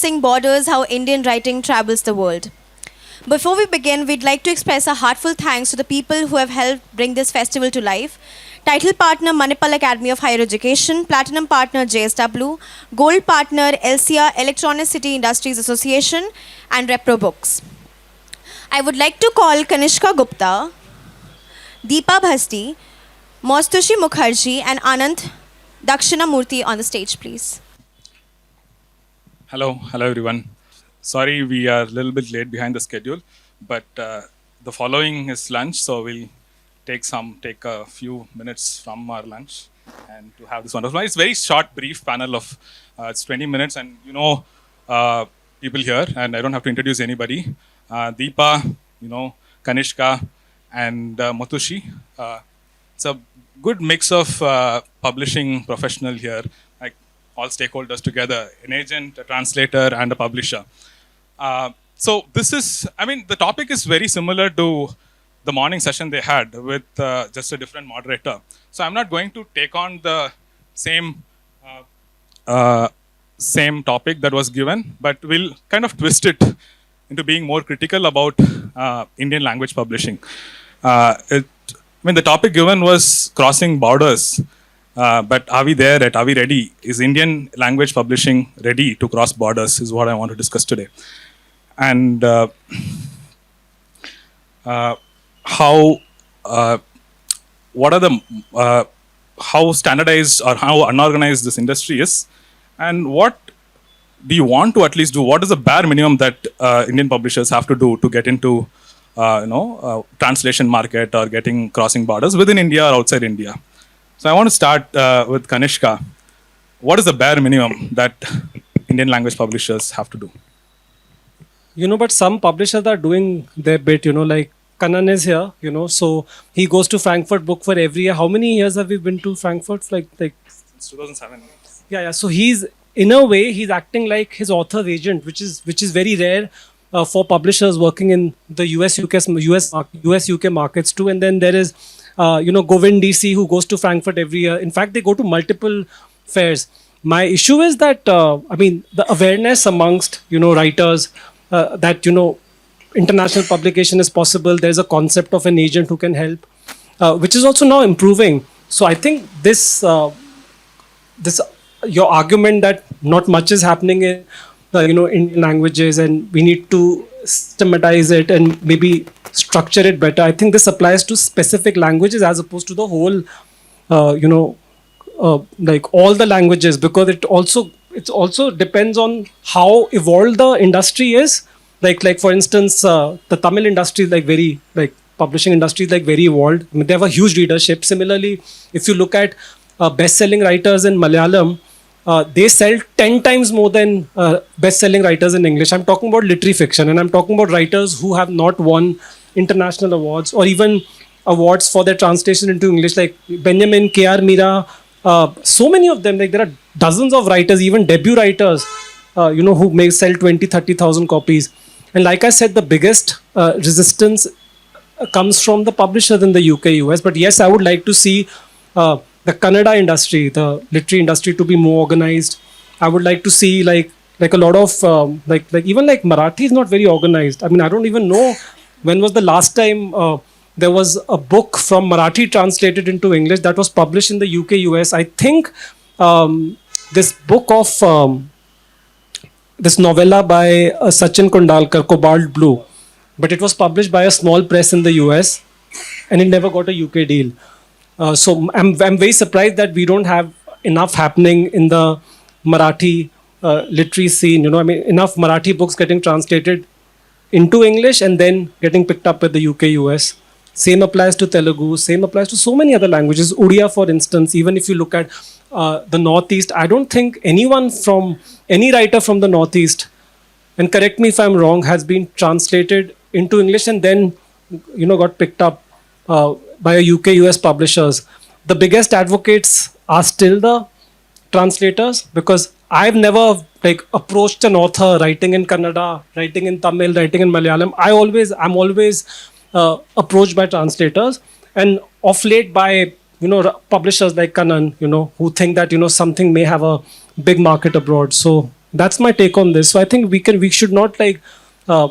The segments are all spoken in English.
Crossing Borders, How Indian Writing Travels the World. Before we begin, we'd like to express a heartfelt thanks to the people who have helped bring this festival to life. Title partner Manipal Academy of Higher Education, Platinum partner JSW, Gold partner LCA Electronic City Industries Association, and Repro Books. I would like to call Kanishka Gupta, Deepa Bhasthi, Mouthushi Mukharjee, and Aananth Dakshinamurthy on the stage, please. Hello everyone. Sorry we are a little bit late behind the schedule, but the following is lunch, so we'll take a few minutes from our lunch and to have this wonderful. It's a very short, brief panel of it's 20 minutes, and people here, and I don't have to introduce anybody. Deepa, Kanishka, and Mouthushi. It's a good mix of publishing professional here, like all stakeholders together, an agent, a translator, and a publisher. So this is, the topic is very similar to the morning session they had with just a different moderator. So I'm not going to take on the same topic that was given, but we'll kind of twist it into being more critical about Indian language publishing. The topic given was crossing borders, but are we there yet? Are we ready? Is Indian language publishing ready to cross borders is what I want to discuss today. And how standardized or how unorganized this industry is, and what do you want to at least do? What is the bare minimum that Indian publishers have to do to get into translation market or crossing borders within India or outside India? So I want to start with Kanishka. What is the bare minimum that Indian language publishers have to do? But some publishers are doing their bit, like Kanan is here, so he goes to Frankfurt Book Fair every year. How many years have we been to Frankfurt? Like Since 2007. Yeah. So he's, in a way, he's acting like his author's agent, which is very rare for publishers working in the US UK markets too. And then there is Govind DC, who goes to Frankfurt every year. In fact, they go to multiple fairs. My issue is that the awareness amongst writers that international publication is possible. There's a concept of an agent who can help, which is also now improving. So I think this your argument that not much is happening in Indian languages and we need to systematize it and maybe structure it better. I think this applies to specific languages as opposed to the whole, like all the languages, because it also depends on how evolved the industry is. Like for instance, the Tamil industry is publishing industry is very evolved. They have a huge readership. Similarly, if you look at best-selling writers in Malayalam, they sell 10 times more than best-selling writers in English. I'm talking about literary fiction, and I'm talking about writers who have not won international awards or even awards for their translation into English, like Benjamin, K.R. Mira, so many of them. Like there are dozens of writers, even debut writers, who may sell 20, 30,000 copies. And like I said, the biggest resistance comes from the publishers in the UK, US. But yes, I would like to see the Kannada industry, the literary industry, to be more organized. I would like to see like a lot of even Marathi is not very organized. I don't even know when was the last time there was a book from Marathi translated into English that was published in the UK, US. I think this book of this novella by Sachin Kondalkar, Cobalt Blue, but it was published by a small press in the US and it never got a UK deal. So I'm very surprised that we don't have enough happening in the Marathi literary scene. Enough Marathi books getting translated into English and then getting picked up at the UK, US. Same applies to Telugu. Same applies to so many other languages. Odia, for instance. Even if you look at the Northeast, I don't think any writer from the Northeast, and correct me if I'm wrong, has been translated into English and then got picked up by a UK, US publishers. The biggest advocates are still the translators, because I've never approached an author writing in Kannada, writing in Tamil, writing in Malayalam. I'm always approached by translators, and of late by publishers like Kanan, who think that something may have a big market abroad. So That's my take on this. So I think we should not uh,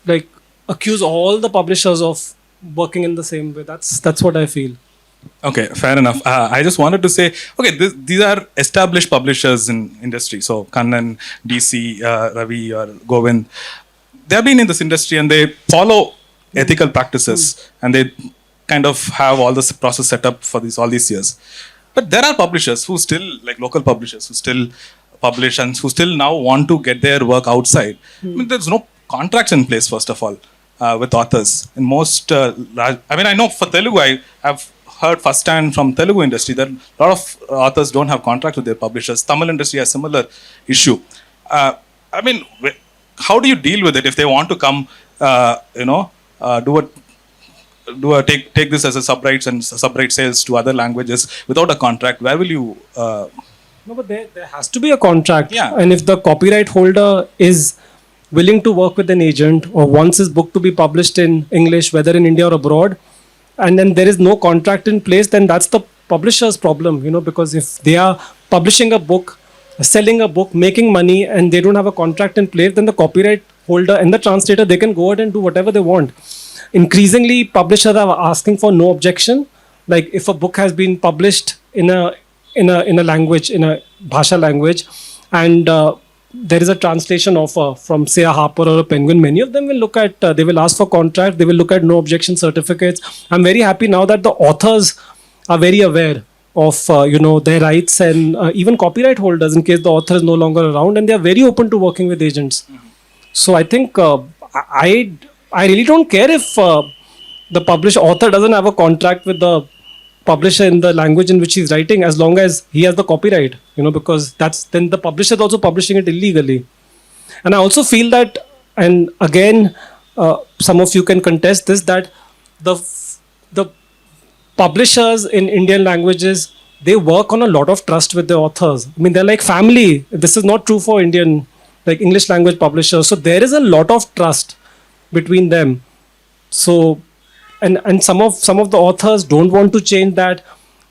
like accuse all the publishers of working in the same way. That's what I feel. Okay, fair enough. I just wanted to say, okay, these are established publishers in industry. So Kannan, DC, Ravi, or Govind, they have been in this industry and they follow ethical practices and they kind of have all this process set up for all these years. But there are publishers who still, like local publishers, who still publish and who still now want to get their work outside. I mean, there's no contracts in place, first of all, with authors. In most, I know for Telugu, I have heard firsthand from Telugu industry that a lot of authors don't have contracts with their publishers. Tamil industry has similar issue. I mean, how do you deal with it if they want to come, take this as a sub-rights and sub-right sales to other languages without a contract? Where will you? No, but there has to be a contract. Yeah. And if the copyright holder is willing to work with an agent or wants his book to be published in English, whether in India or abroad, and then there is no contract in place, then that's the publisher's problem, because if they are publishing a book, selling a book, making money, and they don't have a contract in place, then the copyright holder and the translator, they can go ahead and do whatever they want. Increasingly, publishers are asking for no objection. Like if a book has been published in a language, in a Bhasha language, and there is a translation offer from, say, a Harper or a Penguin, many of them will look at, they will ask for contract, they will look at no objection certificates. I'm very happy now that the authors are very aware of, their rights and even copyright holders in case the author is no longer around, and they are very open to working with agents. So I think I really don't care if the author doesn't have a contract with the publisher in the language in which he's writing, as long as he has the copyright, because then the publisher is also publishing it illegally. And I also feel that, and again, some of you can contest this, that the publishers in Indian languages, they work on a lot of trust with the authors. I mean, they're like family. This is not true for Indian, like English language publishers. So there is a lot of trust between them. So, and some of the authors don't want to change that.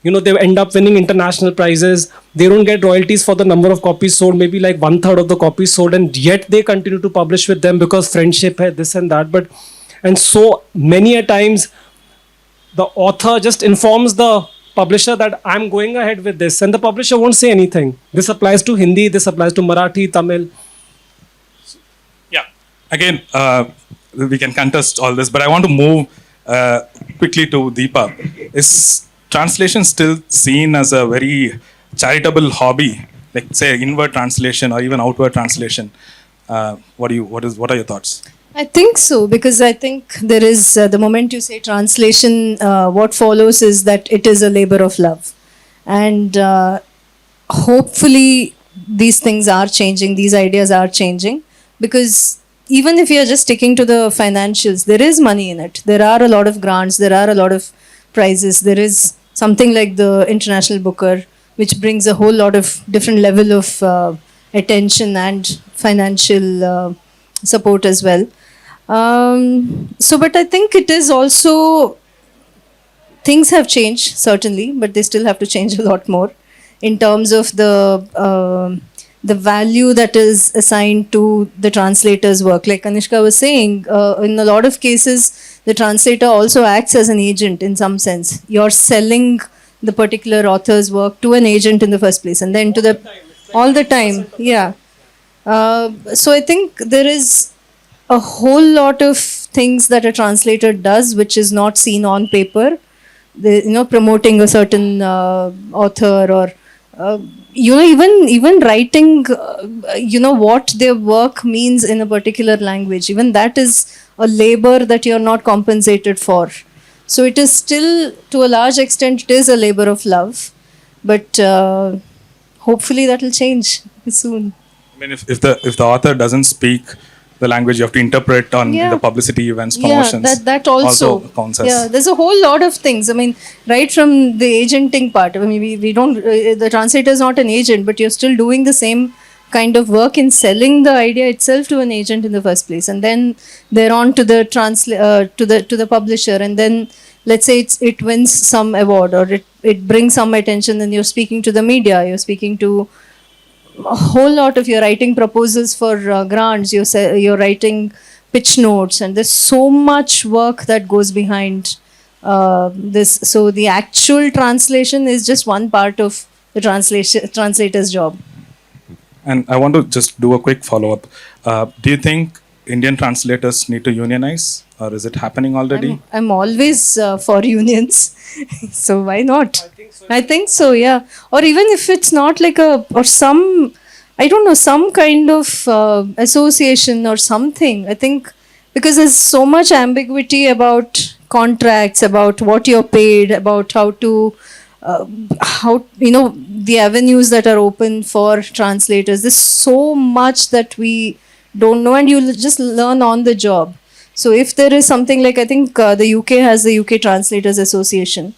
They end up winning international prizes. They don't get royalties for the number of copies sold, maybe like 1/3 of the copies sold, and yet they continue to publish with them because friendship hai, this and that. And so many a times, the author just informs the publisher that I'm going ahead with this, and the publisher won't say anything. This applies to Hindi, this applies to Marathi, Tamil. Yeah. Again, we can contest all this, but I want to move quickly to Deepa. Is translation still seen as a very charitable hobby, like say inward translation or even outward translation? What are your thoughts? I think so, because I think there is, the moment you say translation, what follows is that it is a labor of love. And hopefully these things are changing, these ideas are changing, because even if you're just sticking to the financials, there is money in it. There are a lot of grants, there are a lot of prizes. There is something like the International Booker, which brings a whole lot of different level of attention and financial support as well. But I think it is also, things have changed certainly, but they still have to change a lot more in terms of the value that is assigned to the translator's work. Like Kanishka was saying, in a lot of cases, the translator also acts as an agent in some sense. You're selling the particular author's work to an agent in the first place, and then to all the time. Yeah. So I think there is a whole lot of things that a translator does which is not seen on paper. Promoting a certain author, or even writing, what their work means in a particular language. Even that is a labor that you're not compensated for. So it is still, to a large extent, it is a labor of love. But hopefully that will change soon. I mean, if the author doesn't speak the language, you have to interpret on the publicity events, promotions. Yeah, that also counts as. Yeah, there's a whole lot of things. I mean, right from the agenting part. I mean, we don't. The translator is not an agent, but you're still doing the same kind of work in selling the idea itself to an agent in the first place, and then they're on to the to the publisher, and then let's say it wins some award, or it brings some attention. Then you're speaking to the media. You're speaking to a whole lot of, you're writing proposals for grants, you're writing pitch notes, and there's so much work that goes behind this. So the actual translation is just one part of the translator's job. And I want to just do a quick follow-up. Do you think Indian translators need to unionize, or is it happening already? I'm always for unions, so why not? I think so, yeah. Or even if it's not like some, I don't know, some kind of association or something. I think because there's so much ambiguity about contracts, about what you're paid, about how the avenues that are open for translators. There's so much that we don't know, and you just learn on the job. So if there is something like, I think the UK has the UK Translators Association.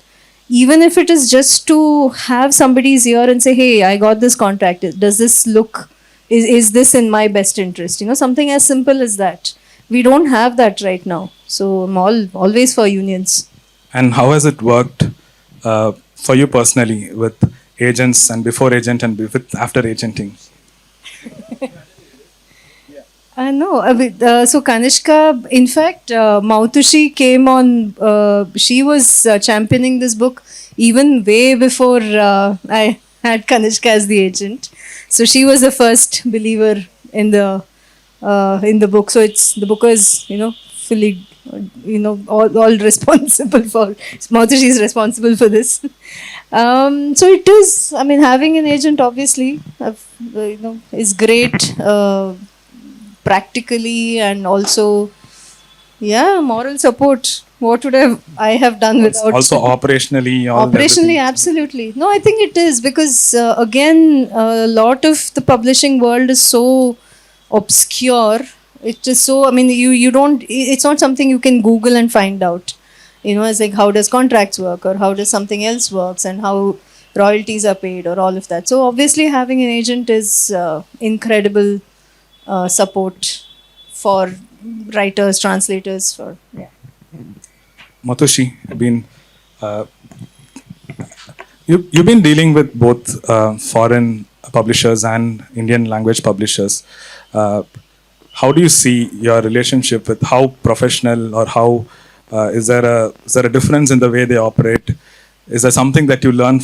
Even if it is just to have somebody's ear and say, hey, I got this contract, does this look, is this in my best interest? Something as simple as that. We don't have that right now. So I'm always for unions. And how has it worked for you personally with agents and before agent and after agenting? No, so Kanishka, in fact, Mouthushi came on, she was championing this book even way before I had Kanishka as the agent. So she was the first believer in the book. So the book is, fully, all responsible for, Mouthushi is responsible for this. So it is, having an agent obviously, is great. Practically, and also moral support. What would I have done without? Also operationally Absolutely. No, I think it is, because again, a lot of the publishing world is so obscure. It is so, you don't, it's not something you can Google and find out. It's like, how does contracts work, or how does something else works, and how royalties are paid, or all of that. So obviously having an agent is incredible support for writers, translators, Mouthushi, you've been dealing with both foreign publishers and Indian language publishers. How do you see your relationship with how professional, or how is there a difference in the way they operate? Is there something that you learn?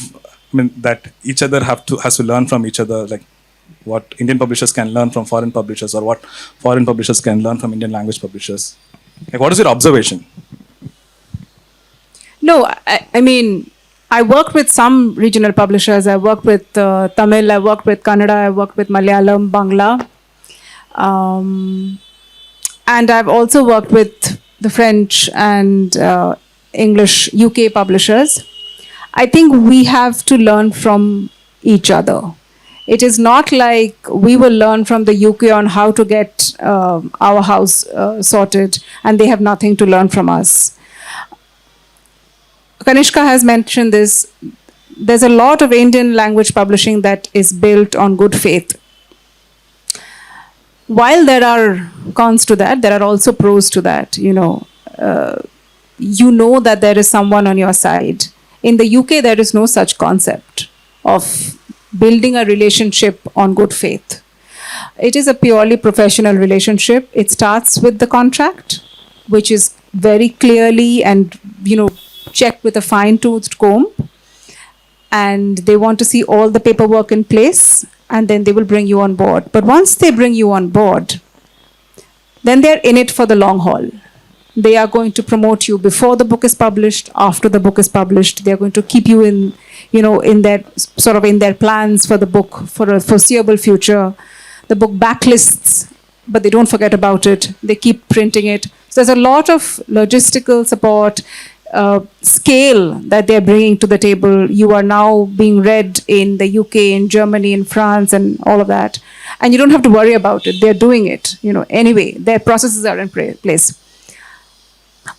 That each other has to learn from each other, like what Indian publishers can learn from foreign publishers, or what foreign publishers can learn from Indian language publishers? Like, what is your observation? No, I worked with some regional publishers. I worked with Tamil, I worked with Kannada, I worked with Malayalam, Bangla. And I've also worked with the French and English UK publishers. I think we have to learn from each other. It is not like we will learn from the UK on how to get our house sorted, and they have nothing to learn from us. Kanishka has mentioned this. There's a lot of Indian language publishing that is built on good faith. While there are cons to that, there are also pros to that. You know that there is someone on your side. In the UK, there is no such concept of building a relationship on good faith. It is a purely professional relationship. It starts with the contract, which is very clearly and checked with a fine-toothed comb, and they want to see all the paperwork in place, and then they will bring you on board. But once they bring you on board, then they're in it for the long haul. They are going to promote you before the book is published, after the book is published. They're going to keep you in their plans for the book for a foreseeable future. The book backlists, but they don't forget about it. They keep printing it. So there's a lot of logistical support, scale that they're bringing to the table. You are now being read in the UK, in Germany, in France, and all of that. And you don't have to worry about it. They're doing it. Anyway, their processes are in place.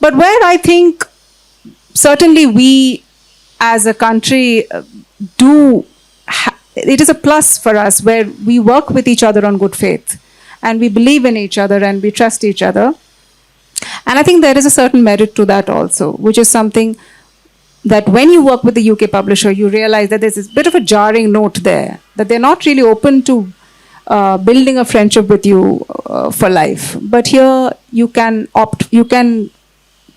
But where I think certainly we as a country it is a plus for us, where we work with each other on good faith, and we believe in each other, and we trust each other. And I think there is a certain merit to that also, which is something that when you work with the UK publisher, you realize that there's this bit of a jarring note there, that they're not really open to building a friendship with you for life. But here you can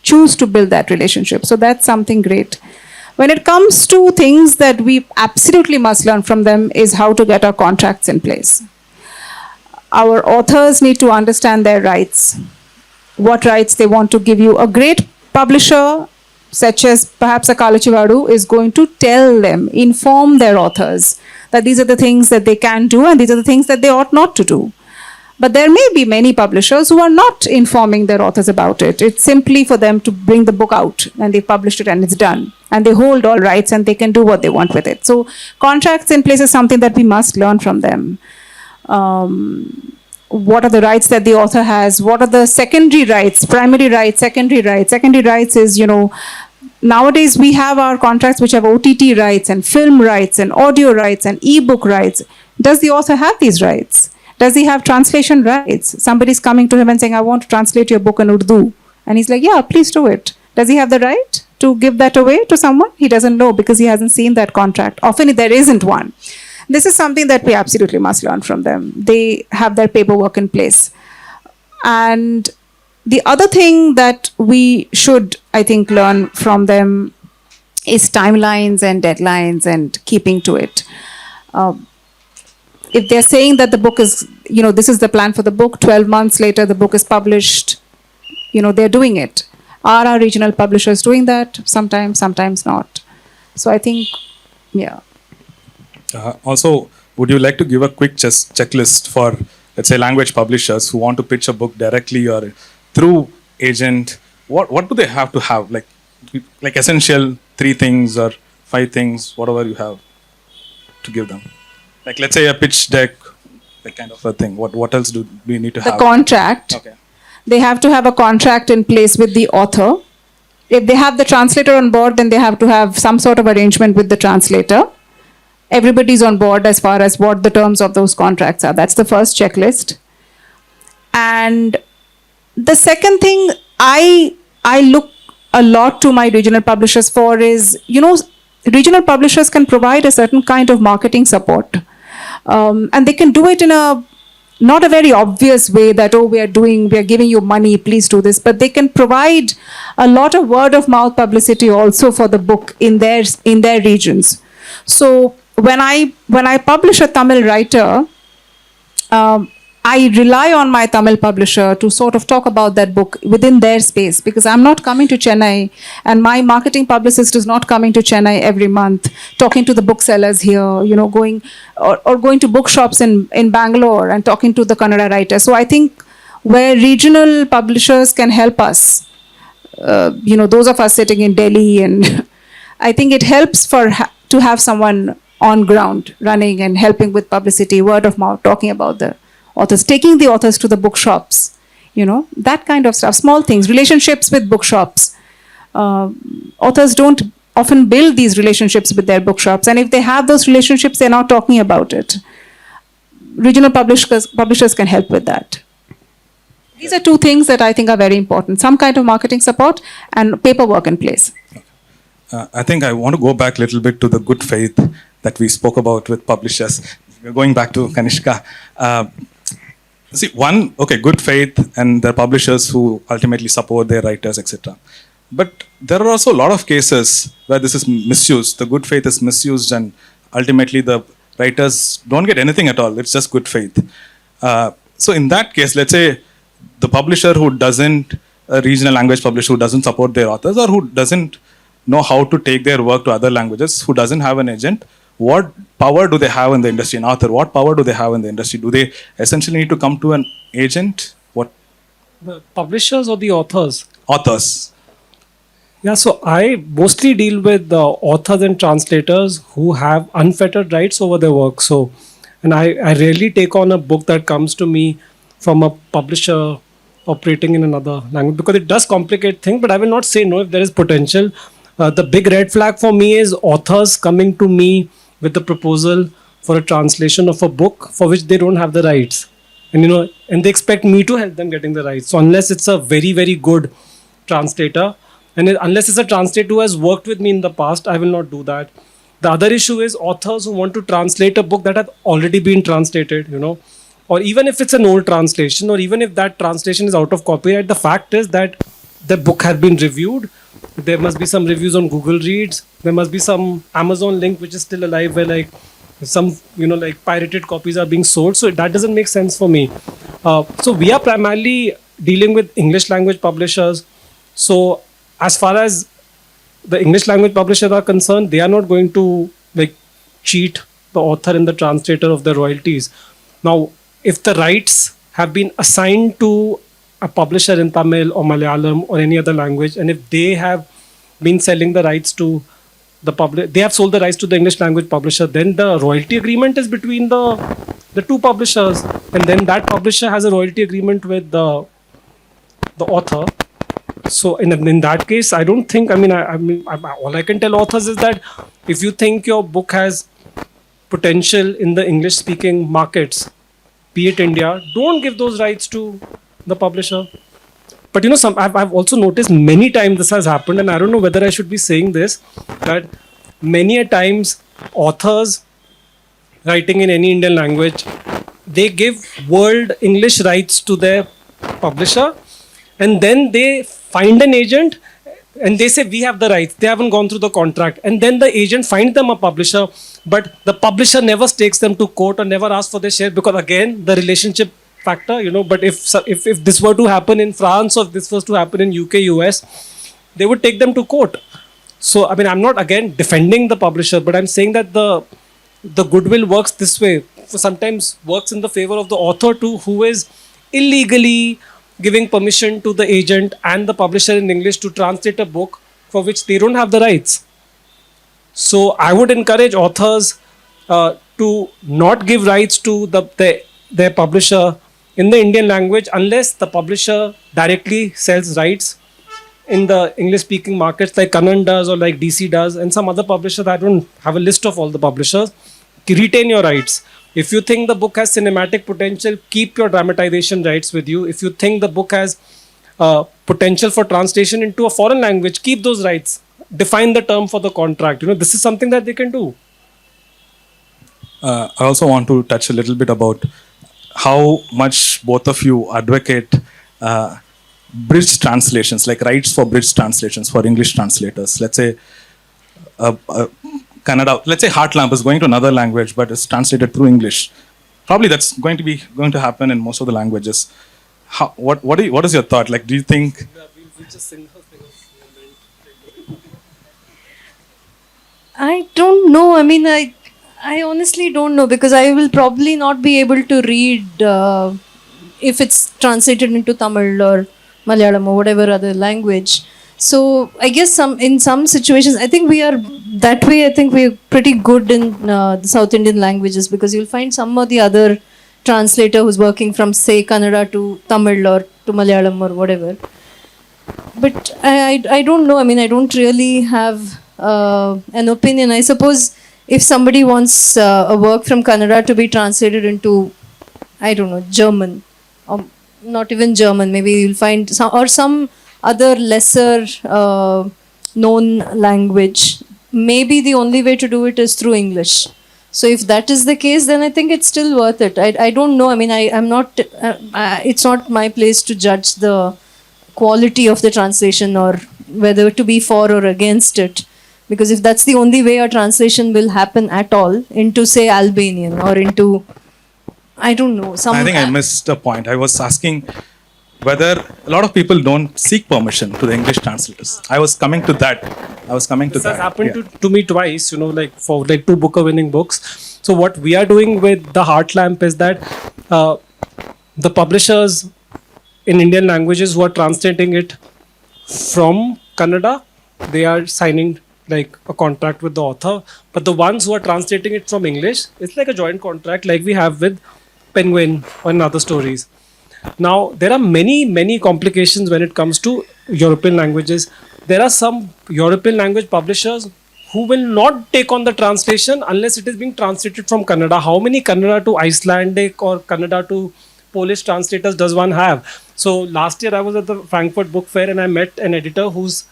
choose to build that relationship. So that's something great. When it comes to things that we absolutely must learn from them is how to get our contracts in place. Our authors need to understand their rights, what rights they want to give you. A great publisher, such as perhaps a Kalachivadu, is going to tell them, inform their authors that these are the things that they can do and these are the things that they ought not to do. But there may be many publishers who are not informing their authors about it. It's simply for them to bring the book out and they've published it and it's done. And they hold all rights and they can do what they want with it. So contracts in place is something that we must learn from them. What are the rights that the author has? What are the secondary rights, primary rights, secondary rights? Secondary rights is, nowadays we have our contracts which have OTT rights and film rights and audio rights and ebook rights. Does the author have these rights? Does he have translation rights? Somebody's coming to him and saying, I want to translate your book in Urdu. And he's like, yeah, please do it. Does he have the right to give that away to someone? He doesn't know because he hasn't seen that contract. Often there isn't one. This is something that we absolutely must learn from them. They have their paperwork in place. And the other thing that we should, I think, learn from them is timelines and deadlines and keeping to it. If they're saying that the book is, this is the plan for the book, 12 months later the book is published, they're doing it. Are our regional publishers doing that? Sometimes, sometimes not. So I think, yeah. Also, would you like to give a quick checklist for, let's say, language publishers who want to pitch a book directly or through agent? What do they have to have? Like essential 3 things or 5 things, whatever you have to give them. Like, let's say a pitch deck, that kind of a thing. What else do we need to have? The contract. Okay. They have to have a contract in place with the author. If they have the translator on board, then they have to have some sort of arrangement with the translator. Everybody's on board as far as what the terms of those contracts are. That's the first checklist. And the second thing I look a lot to my regional publishers for is, regional publishers can provide a certain kind of marketing support. And they can do it in not a very obvious way that, we are giving you money, please do this. But they can provide a lot of word of mouth publicity also for the book in their regions. So when I publish a Tamil writer, I rely on my Tamil publisher to sort of talk about that book within their space, because I'm not coming to Chennai and my marketing publicist is not coming to Chennai every month, talking to the booksellers here, going to bookshops in Bangalore and talking to the Kannada writers. So I think where regional publishers can help us, those of us sitting in Delhi, and I think it helps to have someone on ground running and helping with publicity, word of mouth, talking about the authors, taking the authors to the bookshops, that kind of stuff, small things, relationships with bookshops. Authors don't often build these relationships with their bookshops, and if they have those relationships, they're not talking about it. Regional publishers can help with that. These are 2 things that I think are very important: some kind of marketing support and paperwork in place. I think I want to go back a little bit to the good faith that we spoke about with publishers. Going back to Kanishka. Good faith, and there are publishers who ultimately support their writers, etc. But there are also a lot of cases where this is misused. The good faith is misused, and ultimately the writers don't get anything at all. It's just good faith. So in that case, let's say the publisher a regional language publisher who doesn't support their authors, or who doesn't know how to take their work to other languages, who doesn't have an agent, what power do they have in the industry? An author, what power do they have in the industry? Do they essentially need to come to an agent? What? The publishers or the authors? Authors. Yeah, so I mostly deal with the authors and translators who have unfettered rights over their work. So, and I rarely take on a book that comes to me from a publisher operating in another language, because it does complicate things, but I will not say no if there is potential. The big red flag for me is authors coming to me with the proposal for a translation of a book for which they don't have the rights. And and they expect me to help them getting the rights. So unless it's a very, very good translator, And unless it's a translator who has worked with me in the past, I will not do that. The other issue is authors who want to translate a book that has already been translated, or even if it's an old translation, or even if that translation is out of copyright, the fact is that the book has been reviewed. There must be some reviews on Google Reads. There must be some Amazon link which is still alive where like some, like pirated copies are being sold. So that doesn't make sense for me. So we are primarily dealing with English language publishers. So as far as the English language publishers are concerned, they are not going to like cheat the author and the translator of the royalties. Now, if the rights have been assigned to a publisher in Tamil or Malayalam or any other language, and if they have been selling the rights to the public, they have sold the rights to the English language publisher, then the royalty agreement is between the two publishers, and then that publisher has a royalty agreement with the author. So in that case, I don't think, all I can tell authors is that if you think your book has potential in the English speaking markets, be it India, don't give those rights to the publisher. But I've also noticed many times this has happened, and I don't know whether I should be saying this, that many a times authors writing in any Indian language, they give world English rights to their publisher, and then they find an agent and they say we have the rights. They haven't gone through the contract, and then the agent finds them a publisher, but the publisher never takes them to court or never asks for their share, because again the relationship factor, but if this were to happen in France, or if this was to happen in UK, US, they would take them to court. So I'm not again defending the publisher, but I'm saying that the goodwill works this way. So sometimes works in the favor of the author too, who is illegally giving permission to the agent and the publisher in English to translate a book for which they don't have the rights. So I would encourage authors to not give rights to their publisher in the Indian language unless the publisher directly sells rights in the English speaking markets like Kannan does or like DC does, and some other publishers. I don't have a list of all the publishers. Retain your rights. If you think the book has cinematic potential, keep your dramatization rights with you. If you think the book has potential for translation into a foreign language, keep those rights. Define the term for the contract. This is something that they can do. I also want to touch a little bit about how much both of you advocate bridge translations, like rights for bridge translations for English translators. Let's say Kannada, let's say Heart Lamp is going to another language but is translated through English. Probably that's going to happen in most of the languages. What is your thought? Like, do you think? I don't know. I honestly don't know, because I will probably not be able to read if it's translated into Tamil or Malayalam or whatever other language. So I guess in some situations, I think we are that way. I think we're pretty good in the South Indian languages, because you'll find some or the other translator who's working from, say, Kannada to Tamil or to Malayalam or whatever. But I don't know. I don't really have an opinion. I suppose if somebody wants a work from Kannada to be translated into, I don't know, German, or not even German, maybe you'll find some other lesser known language, maybe the only way to do it is through English. So if that is the case, then I think it's still worth it. I don't know. I'm not. It's not my place to judge the quality of the translation or whether to be for or against it. Because if that's the only way a translation will happen at all into, say, Albanian or into, I don't know. I think I missed a point. I was asking whether a lot of people don't seek permission to the English translators. I was coming to that. This has happened to me twice, for like 2 Booker-winning books. So what we are doing with the Heart Lamp is that the publishers in Indian languages who are translating it from Kannada, they are signing like a contract with the author. But the ones who are translating it from English, it's like a joint contract like we have with Penguin or in other stories. Now, there are many complications when it comes to European languages. There are some European language publishers who will not take on the translation unless it is being translated from Kannada. How many Kannada to Icelandic or Kannada to Polish translators does one have? So last year I was at the Frankfurt Book Fair and I met an editor whose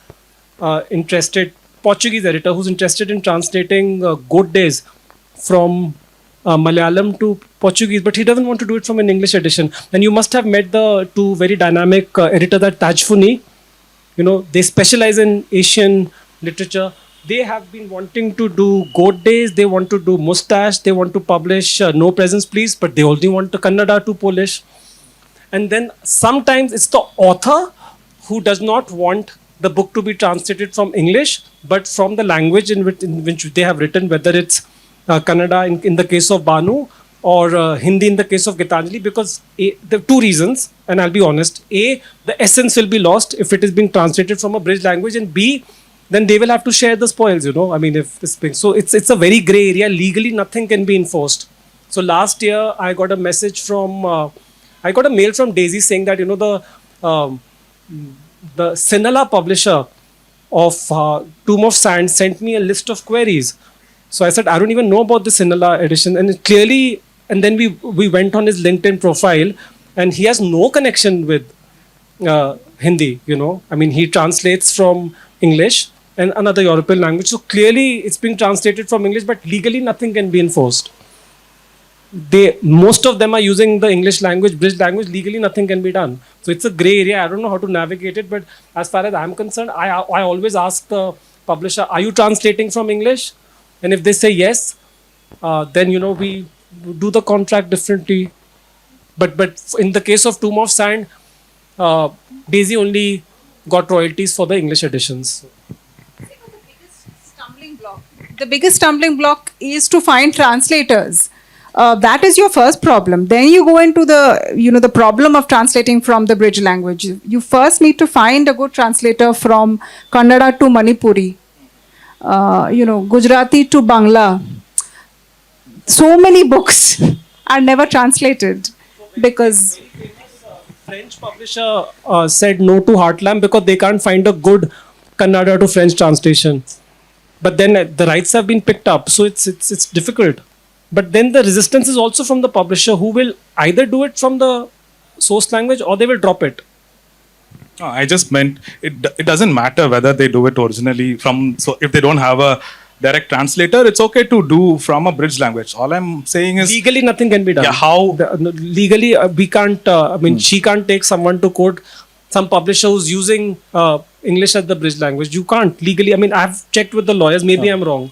interested, Portuguese editor who's interested in translating Good Days from Malayalam to Portuguese, but he doesn't want to do it from an English edition. And you must have met the two very dynamic editors at Tajfuni. You know, they specialize in Asian literature. They have been wanting to do Good Days, they want to do Mustache, they want to publish No Presence Please, but they only want the Kannada to Polish. And then sometimes it's the author who does not want the book to be translated from English, but from the language in which they have written, whether it's Kannada in the case of Banu or Hindi in the case of Gitanjali, because there are two reasons, and I'll be honest. A, the essence will be lost if it is being translated from a bridge language, and B, then they will have to share the spoils, you know. I mean, if this thing. So it's a very gray area. Legally, nothing can be enforced. So last year, I got a message from, I got a mail from Daisy saying that, you know, the Sinhala publisher of Tomb of Sand sent me a list of queries. So I said, I don't even know about the Sinhala edition. And it clearly, and then we went on his LinkedIn profile, and he has no connection with Hindi, you know. I mean, he translates from English and another European language. So clearly it's being translated from English, but legally nothing can be enforced. Most of them are using the English language, bridge language. Legally nothing can be done. So it's a gray area. I don't know how to navigate it, but as far as I'm concerned, I always ask the publisher, are you translating from English? And if they say yes, then, you know, we do the contract differently. But in the case of Tomb of Sand, Daisy only got royalties for the English editions. The biggest stumbling block is to find translators. That is your first problem. Then you go into the problem of translating from the bridge language. You first need to find a good translator from Kannada to Manipuri, Gujarati to Bangla. So many books are never translated because French publisher said no to Heartland because they can't find a good Kannada to French translation. But then the rights have been picked up, so it's difficult. But then the resistance is also from the publisher, who will either do it from the source language or they will drop it. No, I just meant it doesn't matter whether they do it originally from, so if they don't have a direct translator, it's okay to do from a bridge language. All I'm saying is legally nothing can be done. Yeah, how? Legally we can't, she can't take someone to court, some publisher who's using English as the bridge language. You can't legally. I mean, I've checked with the lawyers, maybe I'm wrong.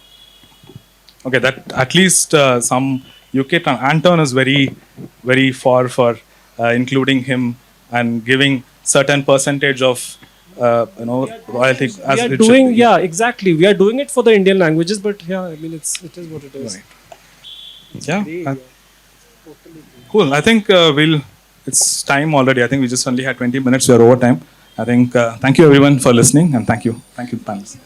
Okay, that at least some UK, Anton is very, very for including him and giving certain percentage of royalty. We are doing, yeah, exactly. We are doing it for the Indian languages, but yeah, I mean, it is what it is. Right. Yeah. Cool. I think it's time already. I think we just only had 20 minutes. We are over time. I think thank you everyone for listening, and thank you panelists.